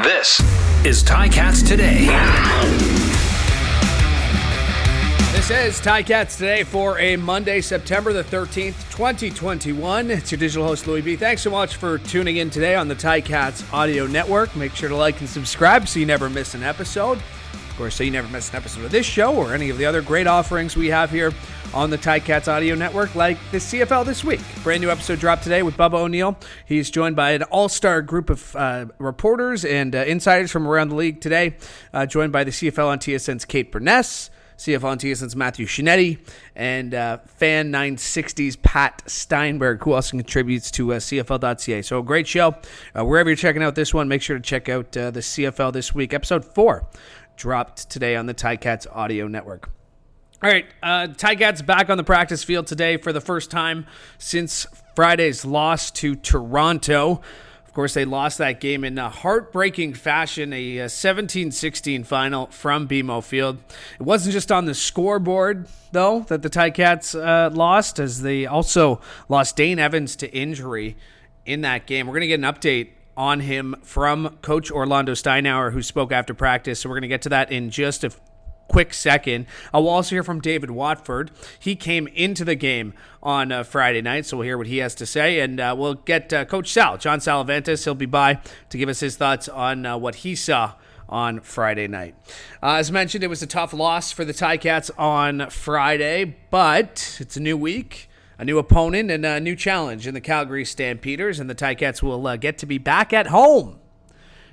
This is Ticats Today. This is Ticats Today for a Monday, September the 13th, 2021. It's your digital host, Louie B. Thanks so much for tuning in today on the Ticats Audio Network. Make sure to like and subscribe so you never miss an episode. Of course, so you never miss an episode of this show or any of the other great offerings we have here on the Ticats Audio Network, like the CFL This Week. Brand new episode dropped today with Bubba O'Neill. He's joined by an all-star group of reporters and insiders from around the league today, joined by the CFL on TSN's Kate Burness, CFL on TSN's Matthew Shinetti, and Fan 960's Pat Steinberg, who also contributes to CFL.ca. So a great show. Wherever you're checking out this one, make sure to check out the CFL This Week. Episode 4 dropped today on the Ticats Audio Network. All right, Ticats back on the practice field today for the first time since Friday's loss to Toronto. Of course, they lost that game in a heartbreaking fashion, a 17-16 final from BMO Field. It wasn't just on the scoreboard, though, that the Ticats lost, as they also lost Dane Evans to injury in that game. We're going to get an update on him from Coach Orlondo Steinauer, who spoke after practice, so we're going to get to that in just a quick second. We'll also hear from David Watford. He came into the game on Friday night, so we'll hear what he has to say, and we'll get Coach Sal, John Salavantis. He'll be by to give us his thoughts on what he saw on Friday night. As mentioned, it was a tough loss for the Ticats on Friday, but it's a new week, a new opponent, and a new challenge in the Calgary Stampeders, and the Ticats will get to be back at home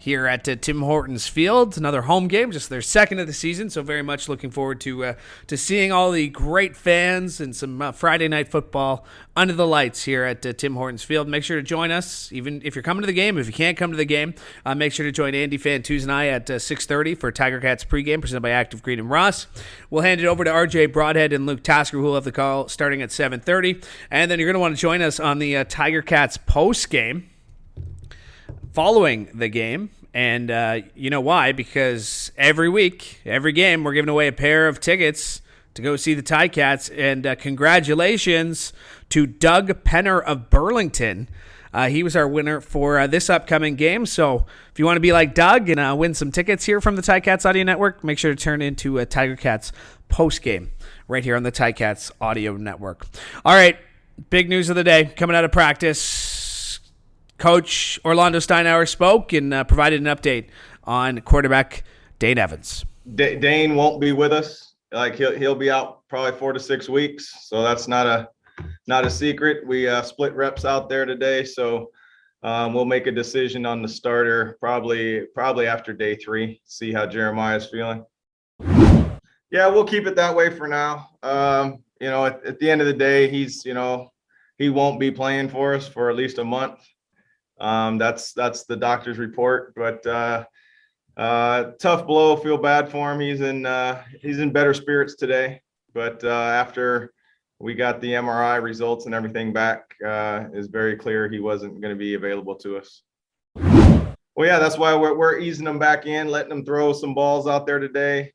here at Tim Hortons Field. Another home game, just their second of the season, so very much looking forward to seeing all the great fans and some Friday night football under the lights here at Tim Hortons Field. Make sure to join us, even if you're coming to the game. If you can't come to the game, make sure to join Andy Fantuz and I at 6:30 for Tiger Cats pregame, presented by Active Green and Ross. We'll hand it over to RJ Broadhead and Luke Tasker, who will have the call starting at 7:30. And then you're going to want to join us on the Tiger Cats postgame following the game, and you know why? Because every week, every game, we're giving away a pair of tickets to go see the Ticats, and congratulations to Doug Penner of Burlington. He was our winner for this upcoming game, so if you want to be like Doug and win some tickets here from the Ticats Audio Network, make sure to turn into a Tiger Cats postgame right here on the Ticats Audio Network. All right, big news of the day coming out of practice. Coach Orlondo Steinauer spoke and provided an update on quarterback Dane Evans. Dane won't be with us. Like he'll be out probably 4 to 6 weeks. So that's not a secret. We split reps out there today. So we'll make a decision on the starter probably after day 3. See how Jeremiah's feeling. Yeah, we'll keep it that way for now. At the end of the day, he won't be playing for us for at least a month. That's the doctor's report, but tough blow. Feel bad for him. He's in better spirits today, but after we got the MRI results and everything back, is very clear he wasn't going to be available to us. Well, yeah, that's why we're easing him back in, letting him throw some balls out there today.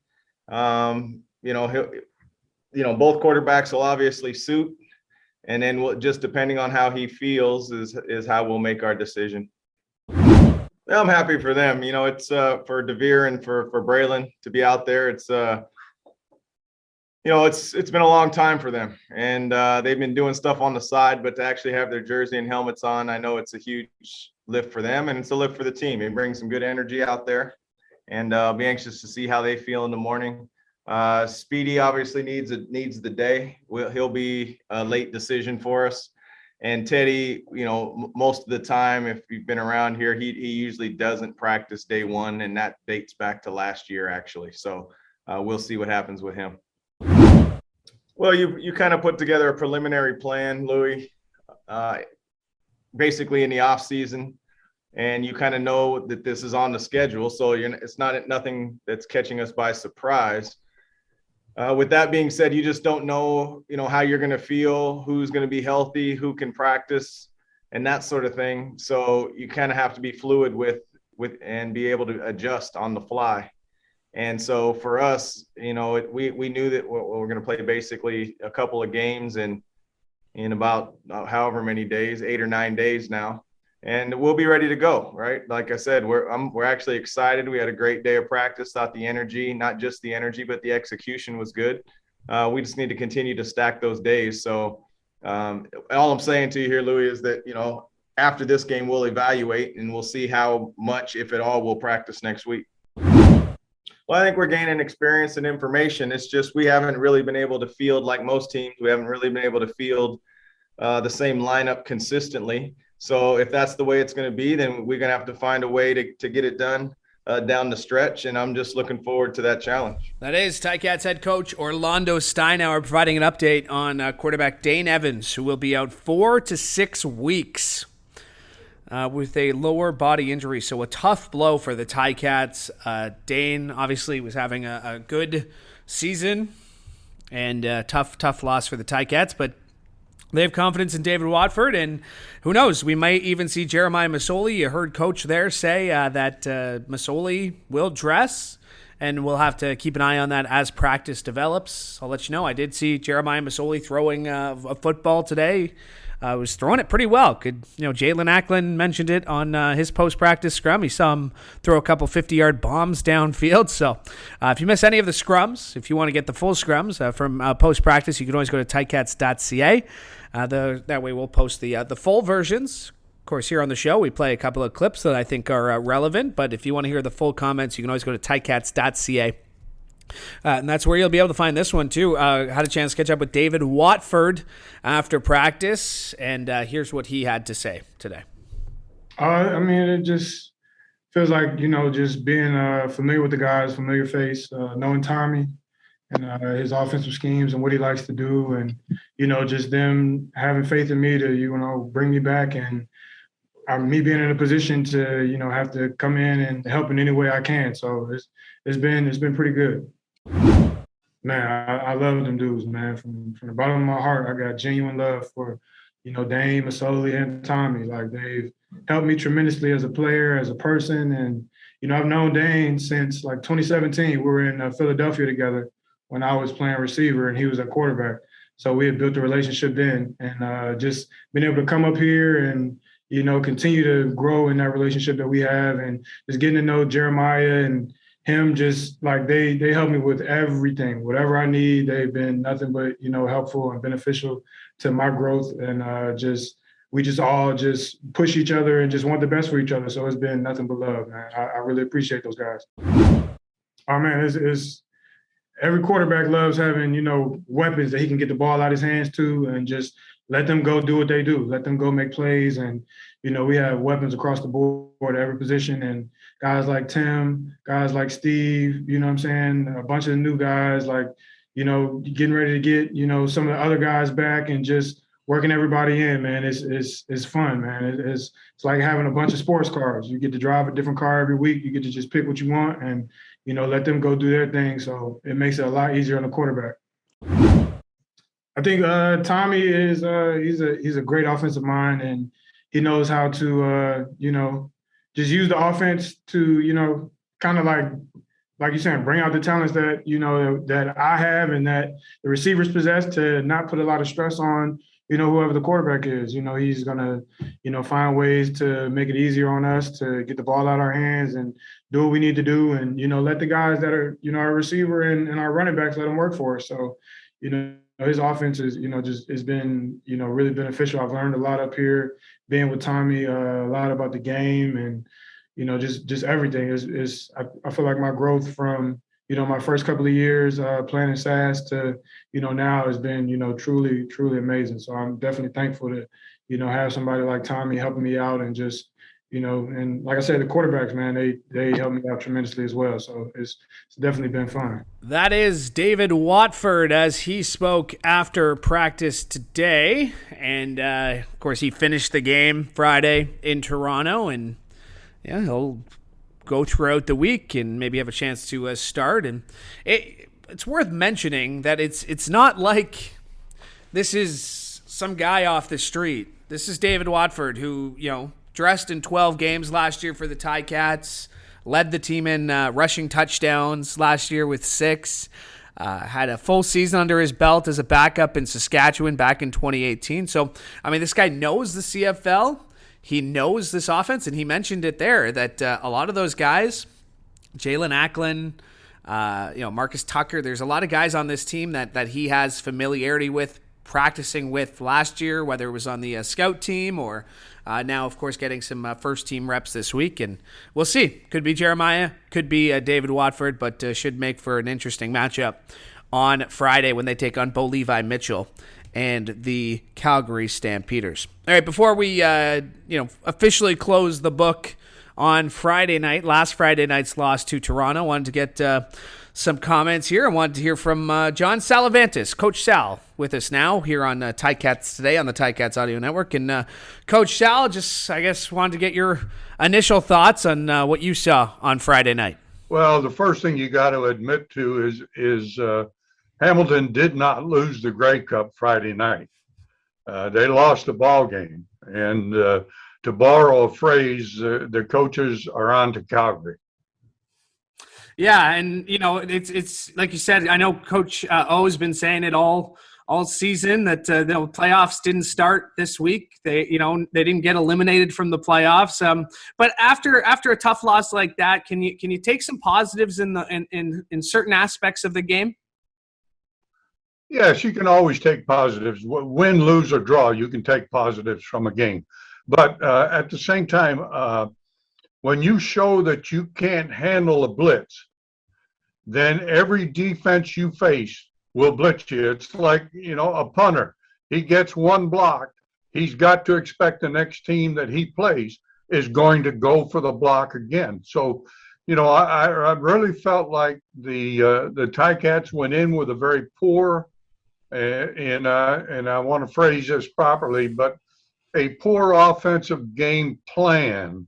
Both quarterbacks will obviously suit. And then we'll, just depending on how he feels is how we'll make our decision. Well, I'm happy for them. It's for DeVere and for Braylon to be out there. It's it's been a long time for them, and they've been doing stuff on the side, but to actually have their jersey and helmets on, I know it's a huge lift for them, and it's a lift for the team. It brings some good energy out there, and I'll be anxious to see how they feel in the morning. Speedy obviously needs the day. He'll be a late decision for us. And Teddy, most of the time, if you've been around here, he usually doesn't practice day 1, and that dates back to last year actually. So we'll see what happens with him. Well, you kind of put together a preliminary plan, Louie, basically in the off season, and you kind of know that this is on the schedule. So it's nothing that's catching us by surprise. With that being said, you just don't know, how you're going to feel, who's going to be healthy, who can practice, and that sort of thing. So you kind of have to be fluid with and be able to adjust on the fly. And so for us, we knew that we're going to play basically a couple of games in about however many days, 8 or 9 days now. and we'll be ready to go. Right. Like I said, we're actually excited. We had a great day of practice. Thought the energy, not just the energy, but the execution was good. We just need to continue to stack those days. So all I'm saying to you here, Louie, is that, after this game, we'll evaluate and we'll see how much, if at all, we'll practice next week. Well, I think we're gaining experience and information. It's just we haven't really been able to field, like most teams, we haven't really been able to field the same lineup consistently. So if that's the way it's going to be, then we're going to have to find a way to get it done down the stretch, and I'm just looking forward to that challenge. That is Ticats head coach Orlondo Steinauer providing an update on quarterback Dane Evans, who will be out 4 to 6 weeks with a lower body injury. So a tough blow for the Ticats. Dane obviously was having a good season, and tough loss for the Ticats, but they have confidence in David Watford, and who knows, we might even see Jeremiah Masoli. You heard Coach there say that Masoli will dress, and we'll have to keep an eye on that as practice develops. I'll let you know, I did see Jeremiah Masoli throwing a football today. Was throwing it pretty well. Jalen Acklin mentioned it on his post-practice scrum. He saw him throw a couple 50-yard bombs downfield. So if you miss any of the scrums, if you want to get the full scrums from post-practice, you can always go to ticats.ca. That way we'll post the full versions. Of course, here on the show, we play a couple of clips that I think are relevant. But if you want to hear the full comments, you can always go to ticats.ca. And that's where you'll be able to find this one, too. Had a chance to catch up with David Watford after practice, and here's what he had to say today. It just feels like, just being familiar with the guys, familiar face, knowing Tommy and his offensive schemes and what he likes to do, and, just them having faith in me to, bring me back, and me being in a position to, have to come in and help in any way I can. So it's been pretty good. Man, I love them dudes, man. From the bottom of my heart, I got genuine love for, Dane, Masoli, and Tommy. Like, they've helped me tremendously as a player, as a person. And, I've known Dane since, 2017. We were in Philadelphia together when I was playing receiver and he was a quarterback. So we had built a relationship then, and just been able to come up here and, continue to grow in that relationship that we have, and just getting to know Jeremiah and him, just they help me with everything, whatever I need. They've been nothing but, helpful and beneficial to my growth. And we just all just push each other and just want the best for each other. So it's been nothing but love, man. I really appreciate those guys. Oh man, it's every quarterback loves having, weapons that he can get the ball out of his hands to, and just let them go do what they do. Let them go make plays. And, we have weapons across the board at every position, and guys like Tim, guys like Steve, you know what I'm saying? A bunch of the new guys, getting ready to get, some of the other guys back, and just working everybody in, man. It's fun, man. It's like having a bunch of sports cars. You get to drive a different car every week. You get to just pick what you want and, let them go do their thing. So it makes it a lot easier on the quarterback. I think Tommy is he's a great offensive mind, and he knows how to just use the offense to kind of like you're saying, bring out the talents that that I have and that the receivers possess, to not put a lot of stress on whoever the quarterback is. He's gonna find ways to make it easier on us to get the ball out of our hands and do what we need to do, and let the guys that are our receiver and our running backs, let them work for us. So his offense is, just has been, really beneficial. I've learned a lot up here being with Tommy, a lot about the game, and, just everything is I feel like my growth from, my first couple of years playing in SAS to, now has been, truly, truly amazing. So I'm definitely thankful to, have somebody like Tommy helping me out, and just, and like I said, the quarterbacks, man, they help me out tremendously as well. So it's definitely been fun. That is David Watford as he spoke after practice today. And, of course, he finished the game Friday in Toronto. And, yeah, he'll go throughout the week and maybe have a chance to start. And it's worth mentioning that it's not like this is some guy off the street. This is David Watford, who, dressed in 12 games last year for the Ticats, led the team in rushing touchdowns last year with 6, had a full season under his belt as a backup in Saskatchewan back in 2018. So, this guy knows the CFL. he knows this offense, and he mentioned it there that a lot of those guys, Jalen Acklin, Marcus Tucker, there's a lot of guys on this team that he has familiarity with, practicing with last year, whether it was on the scout team or now, of course, getting some first team reps this week. And we'll see. Could be Jeremiah, could be David Watford, but should make for an interesting matchup on Friday when they take on Bo Levi Mitchell and the Calgary Stampeders. All right, before we officially close the book on Friday night, last Friday night's loss to Toronto, I wanted to get some comments here. I wanted to hear from John Salavantis, Coach Sal, with us now here on Ticats Today on the Ticats Audio Network. And Coach Sal, just I guess wanted to get your initial thoughts on what you saw on Friday night. Well, the first thing you got to admit to is Hamilton did not lose the Grey Cup Friday night. They lost the ball game, and to borrow a phrase, the coaches are on to Calgary. Yeah, and it's like you said. I know Coach O has been saying it all season that the playoffs didn't start this week. They didn't get eliminated from the playoffs. But after a tough loss like that, can you take some positives in certain aspects of the game? Yes, you can always take positives. Win, lose, or draw, you can take positives from a game. But at the same time, when you show that you can't handle a blitz, then every defense you face will blitz you. It's like, a punter. He gets one block. He's got to expect the next team that he plays is going to go for the block again. So, I really felt like the Ticats went in with a very poor, and I want to phrase this properly, but a poor offensive game plan,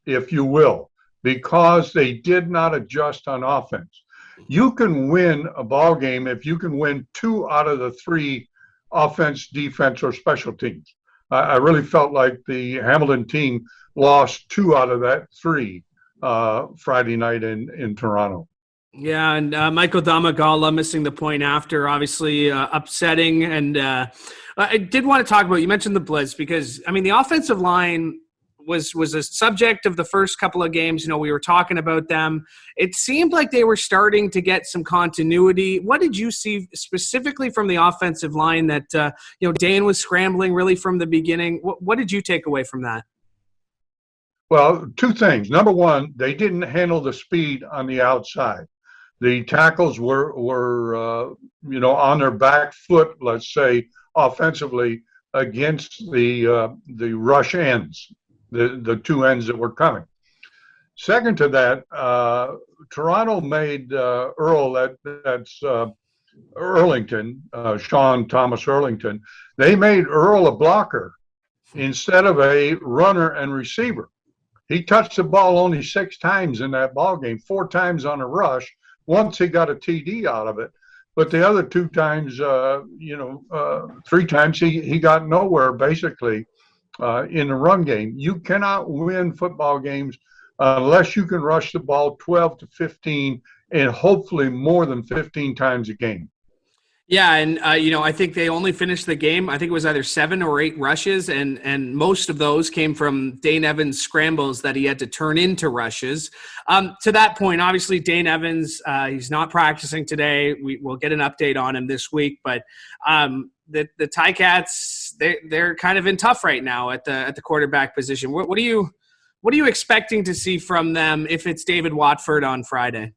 if you will, because they did not adjust on offense. You can win a ball game if you can win 2 out of the 3 offense, defense, or special teams. I really felt like the Hamilton team lost 2 out of that 3 Friday night in Toronto. Yeah, and Michael Damagala missing the point after, obviously upsetting. And I did want to talk about, you mentioned the blitz, because, the offensive line was a subject of the first couple of games. We were talking about them. It seemed like they were starting to get some continuity. What did you see specifically from the offensive line that, Dane was scrambling really from the beginning? What did you take away from that? Well, 2 things. Number one, they didn't handle the speed on the outside. The tackles were on their back foot, let's say, offensively against the rush ends, the 2 ends that were coming. Second to that, Toronto made Earl, that's Erlington, Sean Thomas Erlington, they made Earl a blocker instead of a runner and receiver. He touched the ball only 6 times in that ball game, 4 times on a rush. Once he got a TD out of it, but the other 2 times, 3 times he got nowhere basically in the run game. You cannot win football games unless you can rush the ball 12 to 15 and hopefully more than 15 times a game. Yeah, and I think they only finished the game. I think it was either 7 or 8 rushes, and most of those came from Dane Evans' scrambles that he had to turn into rushes. To that point, obviously Dane Evans, he's not practicing today. We'll get an update on him this week, but the Ticats, they're kind of in tough right now at the quarterback position. What are you expecting to see from them if it's David Watford on Friday?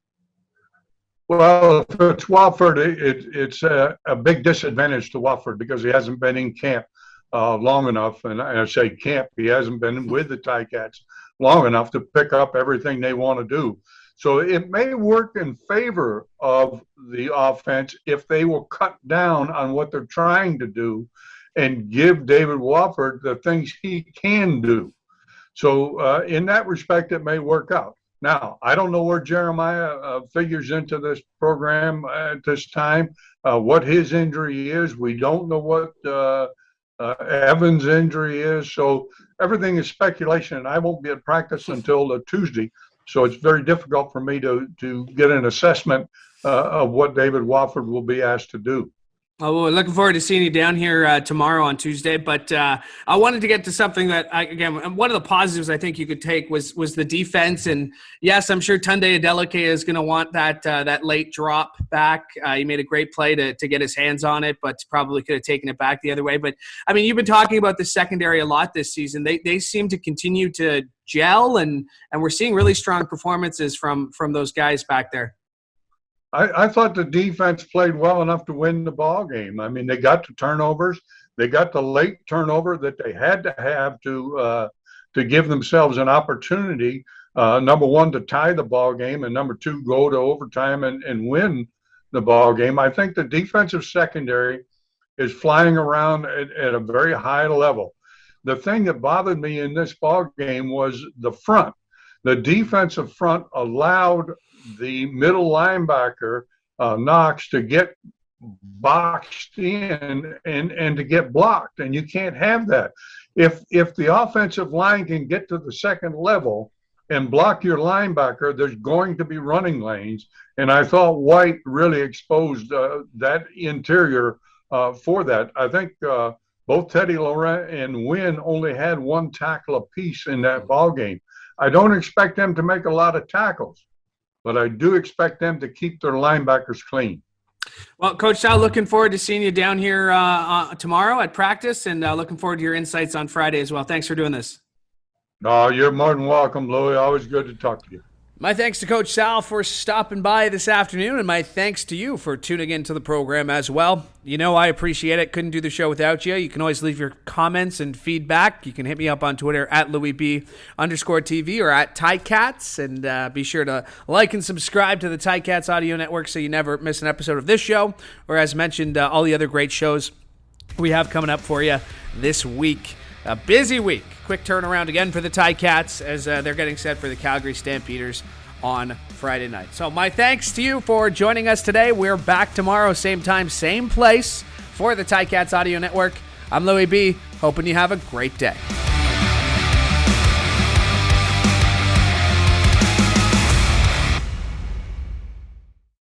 Well, if it's Watford, it's a big disadvantage to Watford because he hasn't been in camp long enough. And I say camp, he hasn't been with the Ticats long enough to pick up everything they want to do. So it may work in favor of the offense if they will cut down on what they're trying to do and give David Watford the things he can do. So in that respect, it may work out. Now, I don't know where Jeremiah figures into this program at this time, what his injury is. We don't know what Evans' injury is. So everything is speculation, and I won't be at practice until Tuesday. So it's very difficult for me to get an assessment of what David Watford will be asked to do. Oh, well, looking forward to seeing you down here tomorrow on Tuesday. But I wanted to get to something that, again, one of the positives I think you could take was the defense. And yes, I'm sure Tunde Adeleke is going to want that late drop back. He made a great play to get his hands on it, but probably could have taken it back the other way. But I mean, you've been talking about the secondary a lot this season. They seem to continue to gel, and we're seeing really strong performances from those guys back there. I thought the defense played well enough to win the ball game. I mean, they got the turnovers. They got the late turnover that they had to have to give themselves an opportunity, number one, to tie the ball game, and number two, go to overtime and win the ball game. I think the defensive secondary is flying around at a very high level. The thing that bothered me in this ball game was the front. The defensive front allowed the middle linebacker, Knox, to get boxed in and to get blocked. And you can't have that. If the offensive line can get to the second level and block your linebacker, there's going to be running lanes. And I thought White really exposed that interior for that. I think both Teddy Laurent and Wynn only had one tackle apiece in that ball game. I don't expect them to make a lot of tackles, but I do expect them to keep their linebackers clean. Well, Coach Sal, looking forward to seeing you down here tomorrow at practice, and looking forward to your insights on Friday as well. Thanks for doing this. No, you're more than welcome, Louie. Always good to talk to you. My thanks to Coach Sal for stopping by this afternoon, and my thanks to you for tuning into the program as well. You know I appreciate it. Couldn't do the show without you. You can always leave your comments and feedback. You can hit me up on Twitter at Louie B_TV or at Ticats, and be sure to like and subscribe to the Ticats audio network so you never miss an episode of this show, or as mentioned, all the other great shows we have coming up for you this week. A busy week. Quick turnaround again for the Ticats as they're getting set for the Calgary Stampeders on Friday night. So my thanks to you for joining us today. We're back tomorrow, same time, same place for the Ticats Audio Network. I'm Louie B, hoping you have a great day.